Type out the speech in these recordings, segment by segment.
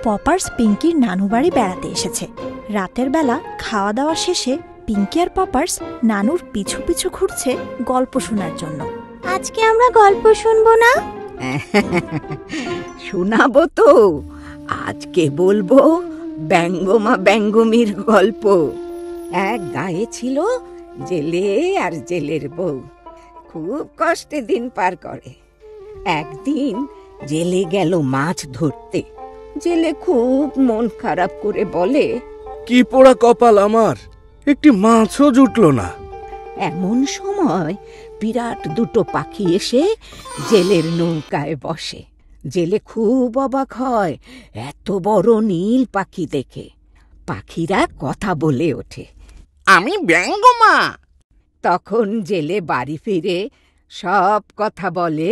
Papa's পিঙ্কির নানু বাড়ি বেড়াতে এসেছে। রাতের বেলা খাওয়া দাওয়া শেষে পিঙ্কি আর পপার্স নানুর পিছু পিছু ঘুরছে গল্প শোনার জন্য। আজকে আমরা গল্প শুনবো না? শোনাবো তো। আজকে বলবো ব্যঙ্গমা ব্যঙ্গমীর গল্প। এক গায়ে ছিল জেলে আর জেলের বউ, খুব কষ্টে দিন পার করে। একদিন জেলে গেল মাছ ধরতে। জেলে খুব মন খারাপ করে বলে, কি পোড়া কপাল আমার, একটি মাছও জুটলো না। এমন সময় বিরাট দুটো পাখি এসে জেলের নৌকায় বসে। জেলে খুব অবাক হয় এত বড় নীল পাখি দেখে। পাখিরা কথা বলে ওঠে, আমি ব্যঙ্গমা। তখন জেলে বাড়ি ফিরে সব কথা বলে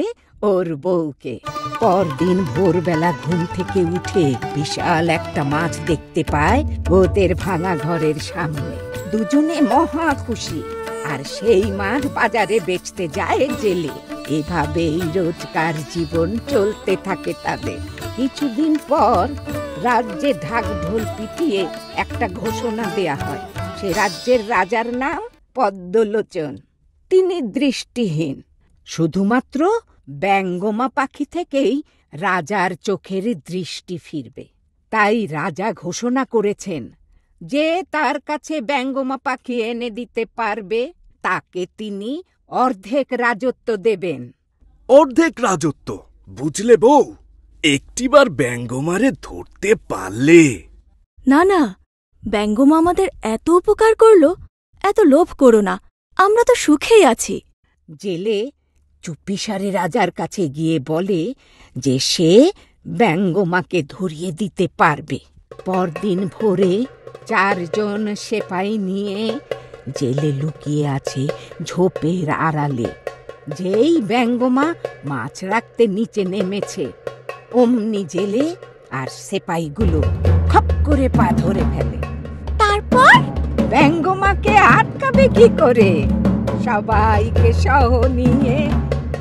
ওর বউকে। পরদিন ভোরবেলা ঘুম থেকে উঠে বিশাল একটা মাছ দেখতে পায় ওদের ভাঙা ঘরের সামনে। দুজনে মহা খুশি, আর সেই মাছ বাজারে বেচতে যায় জেলে। এভাবেই রোজকার জীবন চলতে থাকে তাদের। কিছুদিন পর রাজ্যে ঢাক ঢোল পিটিয়ে একটা ঘোষণা দেয়া হয়। সে রাজ্যের রাজার নাম পদ্মলোচন। তিনি দৃষ্টিহীন। শুধুমাত্র ব্যঙ্গমা পাখি থেকেই রাজার চোখের দৃষ্টি ফিরবে। তাই রাজা ঘোষণা করেছেন, যে তার কাছে ব্যঙ্গমা পাখি এনে দিতে পারবে তাকে তিনি অর্ধেক রাজত্ব দেবেন। অর্ধেক রাজত্ব? বুঝলে বউ, একটিবার ব্যঙ্গমারে ধরতে পারলে। না না, ব্যঙ্গমা আমাদের এত উপকার করলো, এত লোভ করো না, আমরা তো সুখেই আছি। জেলে চুপিসারে রাজার কাছে গিয়ে বলে যে সে ব্যঙ্গমাকে ধরিয়ে দিতে পারবে। পরদিন ভোরে 4 জন সেপাই নিয়ে জেলে লুকিয়ে আছে ঝোপের আড়ালে। যেই ব্যঙ্গমা মাছ রাখতে নিচে নেমেছে, অমনি জেলে আর সেপাইগুলো খপ করে পা ধরে ফেলে। তারপর ব্যঙ্গমাকে আটকাবে কি করে? সবাইকে সহ নিয়ে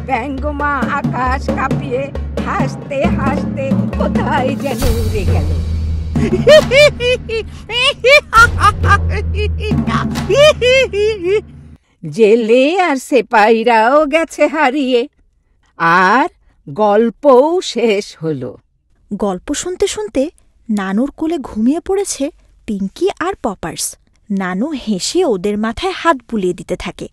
ব্যঙ্গমা আকাশ কাঁপিয়ে হাসতে হাসতে কোথায় যেন উড়ে গেল। জেলে আর সেপাইরাও গেছে হারিয়ে, আর গল্পও শেষ হলো। গল্প শুনতে শুনতে নানুর কোলে ঘুমিয়ে পড়েছে পিঙ্কি আর পপার্স। নানু হেসে ওদের মাথায় হাত বুলিয়ে দিতে থাকে।